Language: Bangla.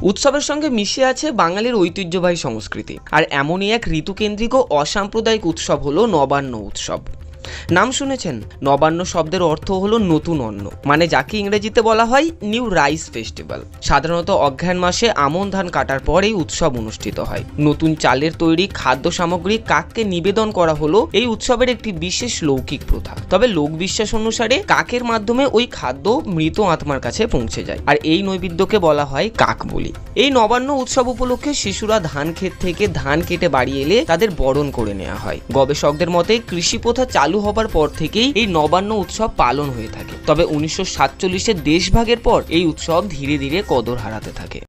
উৎসবের সঙ্গে মিশে আছে বাঙালির ঐতিহ্যবাহী সংস্কৃতি। আর এমনই এক ঋতুকেন্দ্রিক ও অসাম্প্রদায়িক উৎসব হলো নবান্ন উৎসব। নাম শুনেছেন? নবান্ন শব্দের অর্থ হলো নতুন অন্ন, মানে যাকে ইংরেজিতে বলা হয় নিউ রাইস ফেস্টিভ্যাল। সাধারণত অগ্রহায়ণ মাসে আমন ধান কাটার পর এই উৎসব অনুষ্ঠিত হয়। নতুন চালের তৈরি খাদ্য সামগ্রী কাককে নিবেদন করা হলো এই উৎসবের একটি বিশেষ লৌকিক প্রথা। তবে লোকবিশ্বাস অনুসারে কাকের মাধ্যমে ওই খাদ্য মৃত আত্মার কাছে পৌঁছে যায়, আর এই নৈবেদ্যকে বলা হয় কাক বলি। এই নবান্ন উৎসব উপলক্ষে শিশুরা ধান ক্ষেত থেকে ধান কেটে বাড়ি এলে তাদের বরণ করে নেওয়া হয়। গবেষকদের মতে কৃষি প্রথা চালু হবার পর থেকেই এই নবান্ন উৎসব পালন হয়ে থাকে। তবে 1947-এর দেশভাগের পর এই উৎসব ধীরে ধীরে কদর হারাতে থাকে।